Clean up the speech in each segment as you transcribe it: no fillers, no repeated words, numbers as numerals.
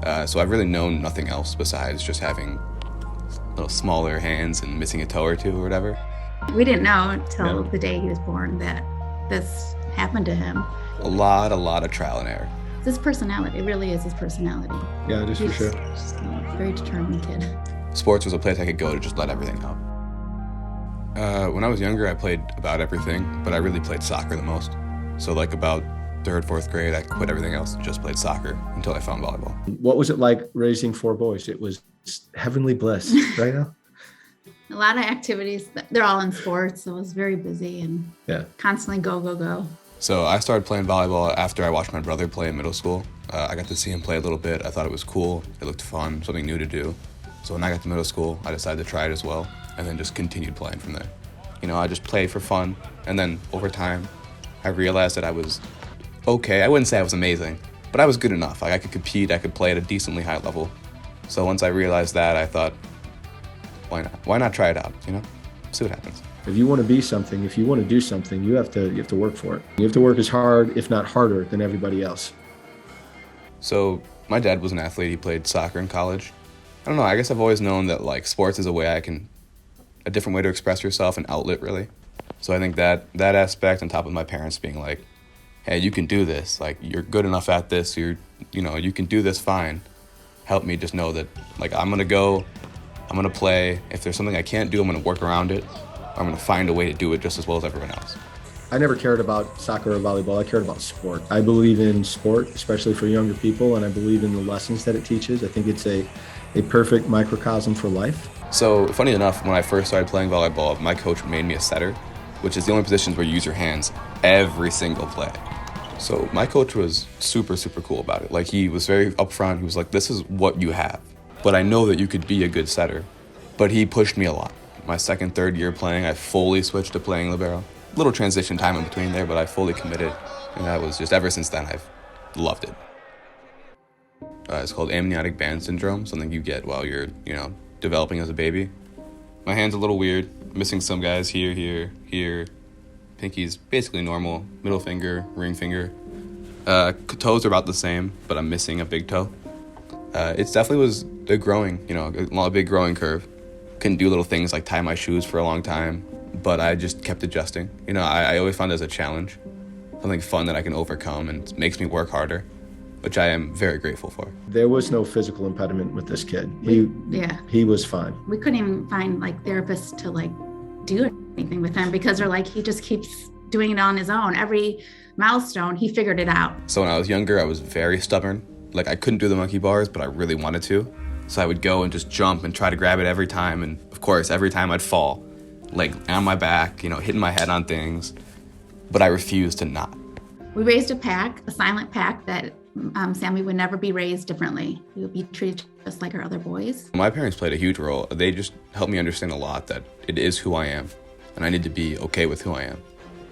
So I've really known nothing else besides just having little smaller hands and missing a toe or two or whatever. We didn't know until the day he was born that this happened to him. A lot of trial and error. It's his personality. It really is his personality. Yeah, just for sure. Just a very determined kid. Sports was a place I could go to just let everything out. When I was younger, I played about everything, but I really played soccer the most. So like about 3rd, 4th grade, I quit everything else and just played soccer until I found volleyball. What was it like raising 4 boys? It was heavenly bliss, right now? A lot of activities. They're all in sports, so it was very busy and constantly go. So I started playing volleyball after I watched my brother play in middle school. I got to see him play a little bit. I thought it was cool. It looked fun, something new to do. So when I got to middle school, I decided to try it as well, and then just continued playing from there. You know, I just played for fun, and then over time, I realized that I was okay. I wouldn't say I was amazing, but I was good enough. Like I could compete, I could play at a decently high level. So once I realized that, I thought, why not? Why not try it out, you know? See what happens. If you want to be something, if you want to do something, you have to work for it. You have to work as hard, if not harder, than everybody else. So my dad was an athlete. He played soccer in college. I don't know, I guess I've always known that like sports is a different way to express yourself, an outlet really. So I think that aspect on top of my parents being like, hey, you can do this, like you're good enough at this, you can do this fine, helped me just know that like I'm gonna play. If there's something I can't do, I'm gonna work around it. I'm gonna find a way to do it just as well as everyone else. I never cared about soccer or volleyball. I cared about sport. I believe in sport, especially for younger people, and I believe in the lessons that it teaches. I think it's a perfect microcosm for life. So funny enough, when I first started playing volleyball, my coach made me a setter, which is the only positions where you use your hands every single play. So my coach was super cool about it. Like he was very upfront. He was like, this is what you have, but I know that you could be a good setter. But he pushed me a lot. My 2nd, 3rd year playing, I fully switched to playing libero. Little transition time in between there, but I fully committed. And that was just, ever since then, I've loved it. It's called amniotic band syndrome, something you get while you're, developing as a baby. My hand's a little weird, missing some guys here. Pinky's basically normal, middle finger, ring finger. Toes are about the same, but I'm missing a big toe. It definitely was a big growing curve. Couldn't do little things like tie my shoes for a long time, but I just kept adjusting. I always found it as a challenge, something fun that I can overcome and makes me work harder, which I am very grateful for. There was no physical impediment with this kid. He was fine. We couldn't even find therapists to do anything with him because they're like, he just keeps doing it on his own. Every milestone, he figured it out. So when I was younger, I was very stubborn. Like I couldn't do the monkey bars, but I really wanted to. So I would go and just jump and try to grab it every time. And of course, every time I'd fall, like on my back, hitting my head on things, but I refused to not. We raised a silent pack that Sammy would never be raised differently. He would be treated just like our other boys. My parents played a huge role. They just helped me understand a lot that it is who I am, and I need to be okay with who I am.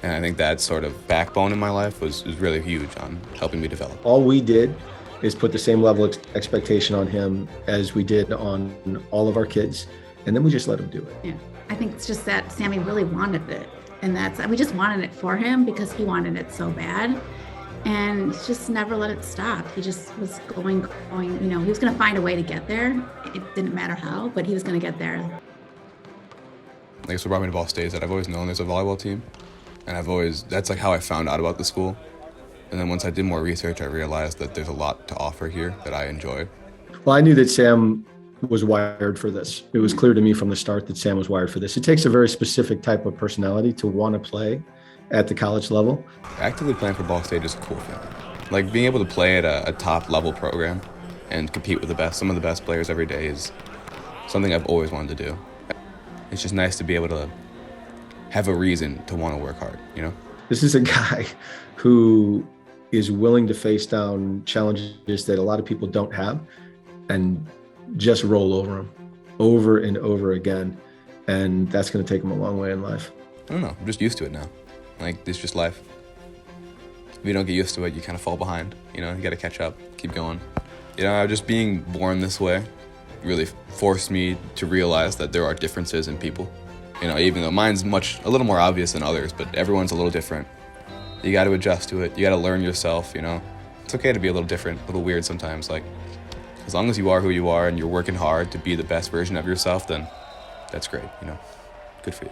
And I think that sort of backbone in my life was really huge on helping me develop. All we did is put the same level of expectation on him as we did on all of our kids, and then we just let him do it. Yeah, I think it's just that Sammy really wanted it, and we just wanted it for him because he wanted it so bad, and just never let it stop. He just was going, he was going to find a way to get there. It didn't matter how, but he was going to get there. I guess what brought me to Ball State is that I've always known there's a volleyball team, and that's like how I found out about the school. And then once I did more research, I realized that there's a lot to offer here that I enjoy. Well, I knew that Sam was wired for this. It was clear to me from the start that Sam was wired for this. It takes a very specific type of personality to want to play at the college level. Actively playing for Ball State is a cool thing. Like being able to play at a top level program and compete with some of the best players every day is something I've always wanted to do. It's just nice to be able to have a reason to want to work hard, This is a guy who is willing to face down challenges that a lot of people don't have and just roll over them over and over again. And that's going to take him a long way in life. I don't know. I'm just used to it now. Like, it's just life. If you don't get used to it, you kind of fall behind. You got to catch up, keep going. Just being born this way really forced me to realize that there are differences in people. Even though mine's a little more obvious than others, but everyone's a little different. You got to adjust to it. You got to learn yourself, It's okay to be a little different, a little weird sometimes, because as long as you are who you are and you're working hard to be the best version of yourself, then that's great, you know. Good for you.